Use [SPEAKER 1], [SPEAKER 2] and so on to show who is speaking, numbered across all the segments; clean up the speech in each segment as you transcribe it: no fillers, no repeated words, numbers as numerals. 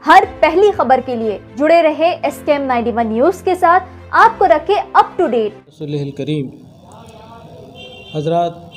[SPEAKER 1] हर पहली खबर के लिए जुड़े रहे SKM 91 न्यूज के साथ, आपको रखे अप टू डेट।
[SPEAKER 2] रसूलुल करीम हज़रात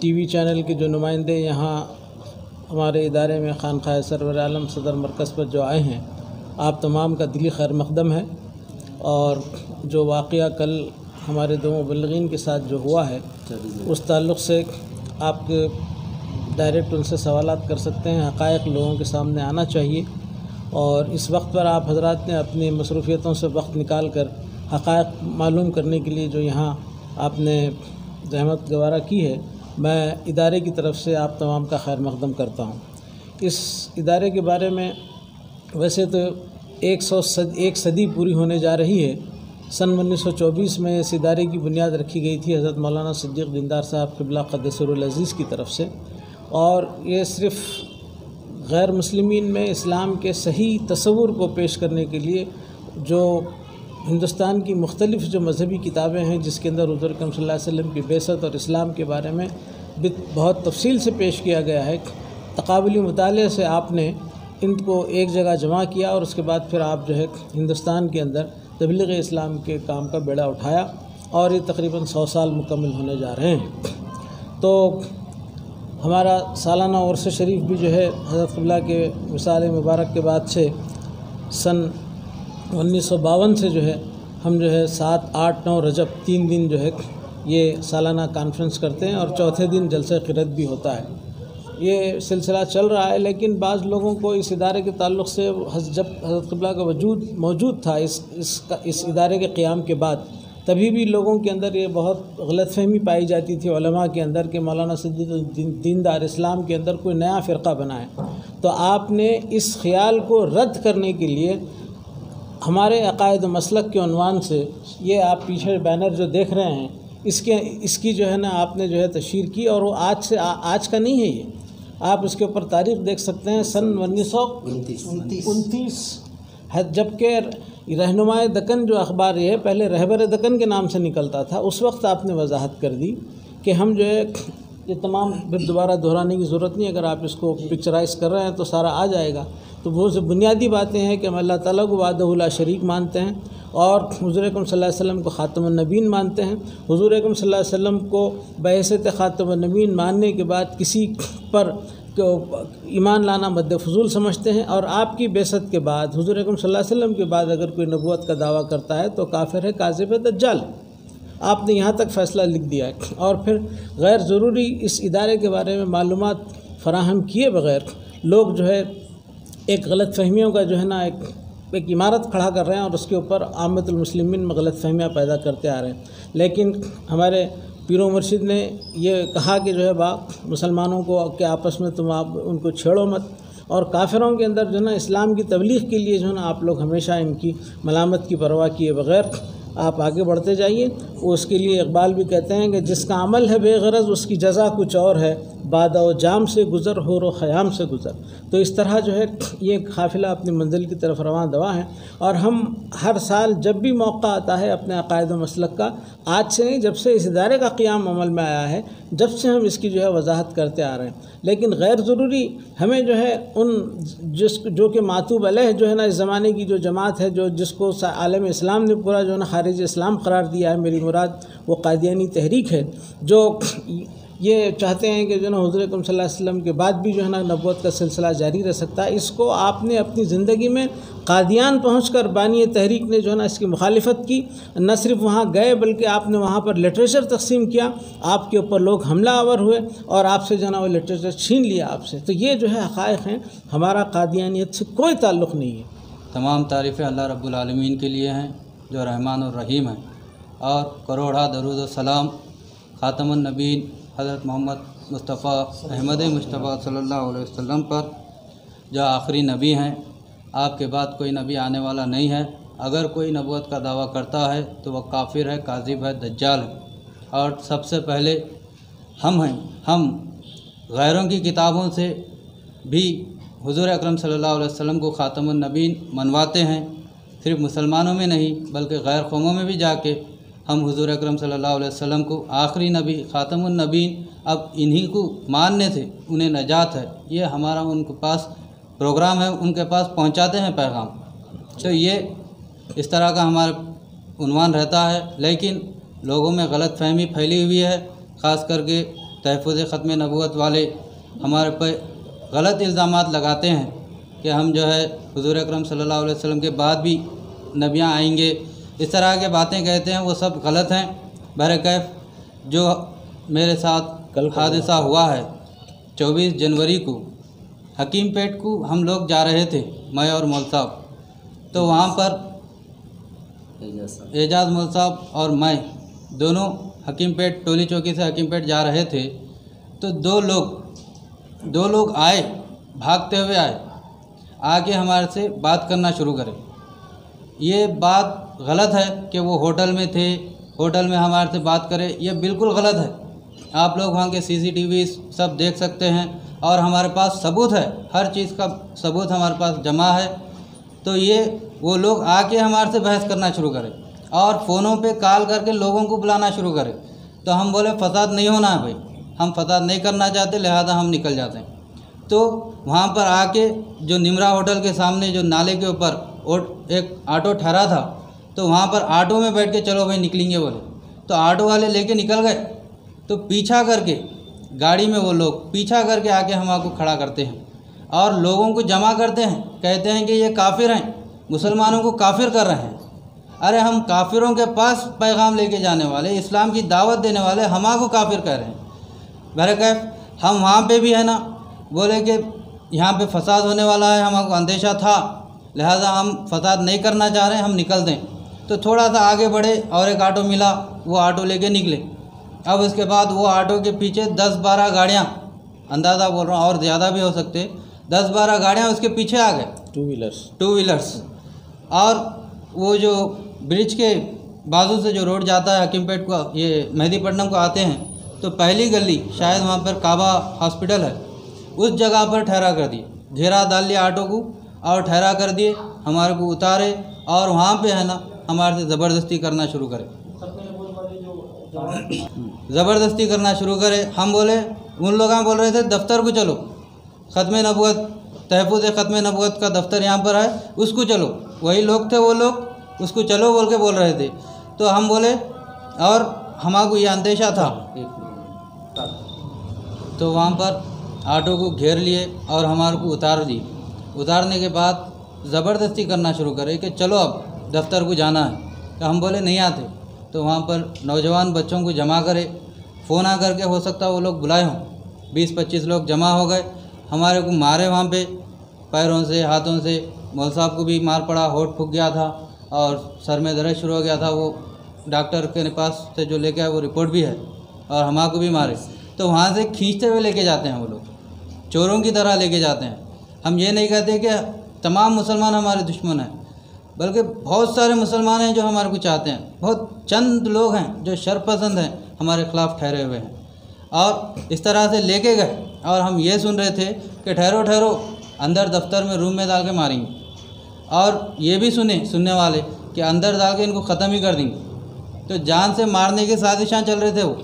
[SPEAKER 2] टीवी चैनल के जो नुमाइंदे यहाँ हमारे इदारे में खानक़ाह सरवर आलम सदर मरकज़ पर जो आए हैं, आप तमाम का दिली खैर मक़दम है। और जो वाक़या कल हमारे दो मुबल्लिगीन के साथ जो हुआ है, उस ताल्लुक़ से आप डायरेक्ट उनसे सवालात कर सकते हैं। हक़ाइक़ लोगों के सामने आना चाहिए और इस वक्त पर आप हज़रात ने अपनी मसरूफ़ियतों से वक्त निकाल कर हक़ाइक़ मालूम करने के लिए जो यहाँ आपने ज़हमत गवारा की है, मैं इदारे की तरफ से आप तमाम का खैर मक़दम करता हूँ। इस इदारे के बारे में वैसे तो एक सदी पूरी होने जा रही है। सन 1924 में इस इदारे की बुनियाद रखी गई थी हज़रत मौलाना सिद्दीक़ दीनदार साहब क़िबला क़द्दसरुल अज़ीज़ की तरफ से, और ये सिर्फ़ गैर मुस्लिमीन में इस्लाम के सही तसव्वुर को पेश करने के लिए जो हिंदुस्तान की मुख्तलिफ़ जो मज़हबी किताबें हैं, जिसके अंदर हुज़ूर अकरम सल्लल्लाहु अलैहि वसल्लम की बेसत और इस्लाम के बारे में बहुत तफसील से पेश किया गया है, तक़ाबुली मुताले से आपने इनको एक जगह जमा किया और उसके बाद फिर आप जो है हिंदुस्तान के अंदर तबलीग इस्लाम के काम का बेड़ा उठाया और ये तकरीबन 100 साल मुकम्मल होने जा रहे हैं। तो हमारा सालाना उर्स शरीफ भी जो है हज़रत क़िबला के विसाल मुबारक के बाद से सन 1952 से जो है हम जो है 7, 8, 9 रजब 3 दिन जो है ये सालाना कॉन्फ्रेंस करते हैं और चौथे दिन जलसा क़िरत भी होता है। ये सिलसिला चल रहा है, लेकिन बाज़ लोगों को इस इदारे के ताल्लुक़ से जब हज़रत क़िबला का वजूद मौजूद था इस इदारे के क़याम के बाद, तभी भी लोगों के अंदर ये बहुत गलतफ़हमी पाई जाती थी उलमा के अंदर कि मौलाना सिद्दीक़ दीनदार इस्लाम के अंदर कोई नया फ़िरक़ा बना है। तो आपने इस ख़याल को रद्द करने के लिए हमारे अक़ायद मसलक के उन्वान से ये आप पीछे बैनर जो देख रहे हैं, इसकी जो है ना आपने जो है तशहीर की, और वो आज का नहीं है। ये आप उसके ऊपर तारीख़ देख सकते हैं, सन 1929, जबकि रहनुमाए दक्कन जो अखबार है पहले रहबर दक्कन के नाम से निकलता था। उस वक्त आपने वजाहत कर दी कि हम जो है ये तमाम फिर दोबारा दोहराने की ज़रूरत नहीं, अगर आप इसको पिक्चराइज़ कर रहे हैं तो सारा आ जाएगा। तो वो जो बुनियादी बातें हैं कि हम अल्लाह ताला को वहदहु ला शरीक मानते हैं और हुज़ूर अकरम सल्लल्लाहु अलैहि वसल्लम को ख़ातमुन नबीय्यीन मानते हैं। हुज़ूर अकरम सल्लल्लाहु अलैहि वसल्लम को बहैसियत ख़ातमुन नबीय्यीन मानने के बाद किसी पर ईमान लाना मद्दे फजूल समझते हैं, और आपकी बेसत के बाद हुज़ूर अकरम सल्लल्लाहु अलैहि वसल्लम के बाद अगर कोई नबूवत का दावा करता है तो काफिर है, काज़िब है, दज्जाल। आपने यहाँ तक फ़ैसला लिख दिया है। और फिर गैर ज़रूरी इस इदारे के बारे में मालूमात फ़राहम किए बग़ैर लोग जो है एक गलत फ़हमियों का जो है ना एक इमारत खड़ा कर रहे हैं और उसके ऊपर आमतुल मुस्लिमीन में गलत फ़हमियाँ पैदा करते आ रहे हैं। लेकिन हमारे पीरो मुर्शिद ने ये कहा कि जो है मुसलमानों को के आपस में तुम आप उनको छेड़ो मत, और काफिरों के अंदर जो है ना इस्लाम की तबलीग के लिए जो है ना आप लोग हमेशा इनकी मलामत की परवाह किए बग़ैर आप आगे बढ़ते जाइए। उसके लिए इकबाल भी कहते हैं कि जिसका अमल है बेगरज उसकी जज़ा कुछ और है, बादा व जाम से गुज़र हो रो ख़याम से गुज़र। तो इस तरह जो है ये काफ़िला अपनी मंजिल की तरफ रवां दवा है, और हम हर साल जब भी मौका आता है अपने अक़ायद मसलक का, आज से नहीं जब से इस इदारे का क़याम अमल में आया है, जब से हम इसकी जो है वजाहत करते आ रहे हैं। लेकिन गैर ज़रूरी हमें जो है जो कि मातूब अलैह जो है ना इस ज़माने की जो जमात है, जो जिसको आलम इस्लाम ने पूरा जो है ना खारिज इस्लाम करार दिया है, मेरी मुराद वो कादियानी तहरीक है, जो ये चाहते हैं कि जो ना हुज़ूर अकरम सल्लल्लाहु अलैहि वसल्लम के बाद भी जो है ना नबूवत का सिलसिला जारी रह सकता है। इसको आपने अपनी ज़िंदगी में कादियान पहुंचकर बानी तहरीक ने जो है ना इसकी मुखालिफत की। न सिर्फ वहाँ गए बल्कि आपने वहाँ पर लिटरेचर तकसीम किया, आपके ऊपर लोग हमला आवर हुए और आपसे जो है ना वो लिटरेचर छीन लिया आपसे। तो ये जो है हक़ाइक़ हैं, हमारा कादियानियत से कोई ताल्लुक़ नहीं है।
[SPEAKER 3] तमाम तारीफ़ें अल्लाह रब्बुल आलमीन के लिए हैं जो रहमान और रहीम है, और करोड़ा दरूद व सलाम ख़ातमुन नबीय्यीन हज़रत मोहम्मद मुस्तफ़ा अहमद मुस्तफ़ा सल्लल्लाहु अलैहि वसल्लम पर, जो आखिरी नबी हैं। आपके बाद कोई नबी आने वाला नहीं है। अगर कोई नबूवत का दावा करता है तो वह काफिर है, काज़िब है, दज्जाल है। और सबसे पहले हम हैं, हम गैरों की किताबों से भी हुज़ूर अकरम सल्लल्लाहु अलैहि वसल्लम को ख़ातमुन नबीय्यीन मनवाते हैं। सिर्फ मुसलमानों में नहीं बल्कि गैर कौमों में भी जाके हम हुज़ूर अकरम सल्लल्लाहु अलैहि वसल्लम को आखिरी नबी ख़ातमुन नबीय्यीन, अब इन्हीं को मानने से उन्हें नजात है, ये हमारा उनके पास प्रोग्राम है उनके पास पहुंचाते हैं पैगाम। तो ये इस तरह का हमारा उन्वान रहता है, लेकिन लोगों में गलत फहमी फैली हुई है। ख़ास करके तहफ़्फ़ुज़ ख़त्म नबूवत वाले हमारे पर गलत इल्ज़ामात लगाते हैं कि हम जो है हुज़ूर अकरम सल्लल्लाहु अलैहि वसल्लम के बाद भी नबियाँ आएंगे, इस तरह के बातें कहते हैं, वो सब गलत हैं। बहरकैफ़ जो मेरे साथ कल हादसा हुआ है 24 जनवरी को हकीमपेट को हम लोग जा रहे थे, मैं और मौल साहब। तो वहाँ पर एजाज मौल साहब और मैं दोनों हकीमपेट टोली चौकी से हकीमपेट जा रहे थे। तो दो लोग आए, भागते हुए आए, आके हमारे से बात करना शुरू करे। ये बात गलत है कि वो होटल में थे, होटल में हमारे से बात करे, ये बिल्कुल गलत है। आप लोग वहाँ के CCTV सब देख सकते हैं और हमारे पास सबूत है, हर चीज़ का सबूत हमारे पास जमा है। तो ये वो लोग आके हमारे से बहस करना शुरू करें और फ़ोनों पे कॉल करके लोगों को बुलाना शुरू करें। तो हम बोले फसाद नहीं होना है भाई, हम फसाद नहीं करना चाहते, लिहाजा हम निकल जाते हैं। तो वहाँ पर आके जो निमरा होटल के सामने जो नाले के ऊपर एक ऑटो ठहरा था, तो वहाँ पर ऑटो में बैठ के चलो भाई निकलेंगे बोले। तो ऑटो वाले लेके निकल गए। तो पीछा करके गाड़ी में वो लोग पीछा करके आके हमको खड़ा करते हैं और लोगों को जमा करते हैं, कहते हैं कि ये काफिर हैं, मुसलमानों को काफिर कर रहे हैं। अरे हम काफिरों के पास पैगाम लेके जाने वाले, इस्लाम की दावत देने वाले, हमको काफिर कह रहे हैं। बहरकैफ हम वहाँ पे भी है ना बोले कि यहाँ पे फसाद होने वाला है, हमको अंदेशा था, लिहाजा हम फसाद नहीं करना चाह रहे हैं, हम निकल दें। तो थोड़ा सा आगे बढ़े और एक ऑटो मिला, वो ऑटो लेके निकले। अब उसके बाद वो ऑटो के पीछे 10-12 गाड़ियाँ, अंदाज़ा बोल रहा हूँ और ज़्यादा भी हो सकते, 10-12 गाड़ियाँ उसके पीछे आ गए, टू व्हीलर्स। और वो जो ब्रिज के बाजू से जो रोड जाता है हकीमपेट को, ये मेहदीपट्टनम को आते हैं, तो पहली गली शायद वहाँ पर काबा हॉस्पिटल है, उस जगह पर ठहरा कर दिए, घेरा डाल लिया ऑटो को और ठहरा कर दिए, हमारे को उतारे और वहाँ पे है ना हमारे से ज़बरदस्ती करना शुरू करे, ज़बरदस्ती करना शुरू करे। हम बोले, उन लोग बोल रहे थे दफ्तर को चलो, ख़त्म नबूवत, तहफ़्फ़ुज़ ख़त्म नबूवत का दफ्तर यहाँ पर है, उसको चलो। वही लोग थे, वो लोग उसको चलो बोल के बोल रहे थे। तो हम बोले, और हमको ये अंदेशा था। तो वहाँ पर ऑटो को घेर लिए और हमारे को उतार दिए। उतारने के बाद ज़बरदस्ती करना शुरू करे कि चलो अब दफ्तर को जाना है। तो हम बोले नहीं आते। तो वहाँ पर नौजवान बच्चों को जमा करे, फ़ोन आ करके हो सकता है वो लोग बुलाए हों, 20-25 लोग जमा हो गए, हमारे को मारे वहाँ पे पैरों से, हाथों से। मौल साहब को भी मार पड़ा, होठ फूक गया था और सर में दर्द शुरू हो गया था। वो डॉक्टर के पास से जो लेके आए वो रिपोर्ट भी है, और हमारे को भी मारे। तो वहाँ से खींचते हुए लेके जाते हैं वो लोग, चोरों की तरह लेके जाते हैं। हम ये नहीं कहते कि तमाम मुसलमान हमारे दुश्मन हैं, बल्कि बहुत सारे मुसलमान हैं जो हमारे को चाहते हैं। बहुत चंद लोग हैं जो शरपसंद हैं, हमारे ख़िलाफ़ ठहरे हुए हैं। और इस तरह से लेके गए और हम ये सुन रहे थे कि ठहरो ठहरो, अंदर दफ्तर में रूम में डाल के मारेंगे। और ये भी सुनने वाले कि अंदर डाल के इनको ख़त्म ही कर देंगे। तो जान से मारने की साजिशां चल रहे थे वो।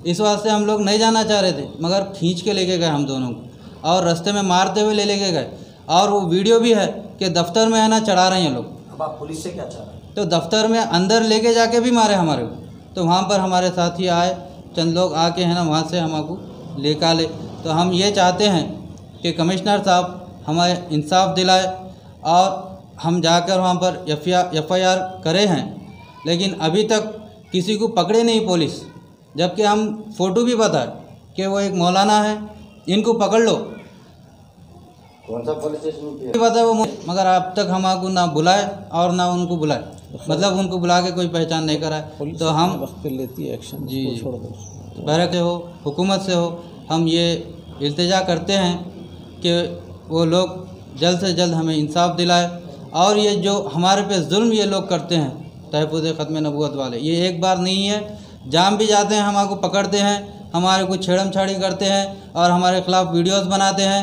[SPEAKER 3] इस वास्ते हम लोग नहीं जाना चाह रहे थे, मगर खींच के लेके गए हम दोनों को और रास्ते में मारते हुए लेके गए। और वो वीडियो भी है कि दफ्तर में है ना चढ़ा रहे हैं लोग।
[SPEAKER 4] अब आप पुलिस से क्या चाह रहे हैं?
[SPEAKER 3] तो दफ्तर में अंदर लेके जाके भी मारे हमारे को। तो वहाँ पर हमारे साथी आए, चंद लोग आके है ना वहाँ से हमको लेका ले। तो हम ये चाहते हैं कि कमिश्नर साहब हमें इंसाफ दिलाए, और हम जाकर वहाँ पर FIR करे हैं, लेकिन अभी तक किसी को पकड़े नहीं पुलिस। जबकि हम फ़ोटो भी बताए कि वो एक मौलाना है, इनको पकड़ लो।
[SPEAKER 4] कौन सा पुलिस स्टेशन
[SPEAKER 3] पता है वो, मगर अब तक हमको ना बुलाए और ना उनको बुलाए, मतलब उनको बुला के कोई पहचान नहीं कराए। तो हम
[SPEAKER 2] वक्त लेती है एक्शन
[SPEAKER 3] जी
[SPEAKER 2] छोड़ दो,
[SPEAKER 3] बहरक से हो, हुकूमत से हो, हम ये इल्तिजा करते हैं कि वो लोग जल्द से जल्द हमें इंसाफ दिलाए। और ये जो हमारे पे जुल्म ये लोग करते हैं तहफ़्फ़ुज़ ख़त्म नबूवत वाले, ये एक बार नहीं है, जाम भी जाते हैं, हमको पकड़ते हैं, हमारे को छेड़म छाड़ी करते हैं और हमारे ख़िलाफ़ वीडियोस बनाते हैं।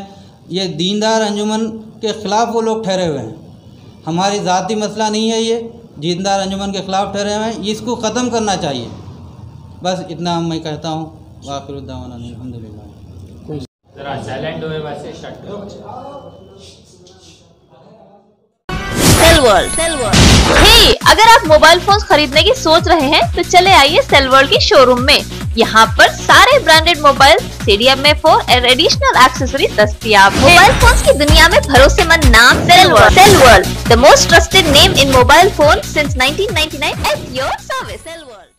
[SPEAKER 3] ये दीनदार अंजुमन के ख़िलाफ़ वो लोग ठहरे हुए हैं, हमारी ज़ाती मसला नहीं है, ये दीनदार अंजुमन के ख़िलाफ़ ठहरे हुए हैं, इसको ख़त्म करना चाहिए। बस इतना मैं कहता हूँ। वाक़िरुद्दावाना अल्हम्दुलिल्लाह।
[SPEAKER 5] जरा साइलेंट हुए वैसे शट वर्ल्ड। हे, अगर आप मोबाइल फोन खरीदने की सोच रहे हैं तो चले आइए सेल वर्ल्ड के शोरूम में। यहाँ पर सारे ब्रांडेड मोबाइल, CDMA4 और एडिशनल एक्सेसरीज दस्तयाब है। मोबाइल फोन की दुनिया में भरोसेमंद नाम Cell World, the most trusted name in mobile phone since 1999 at your service. Cell world.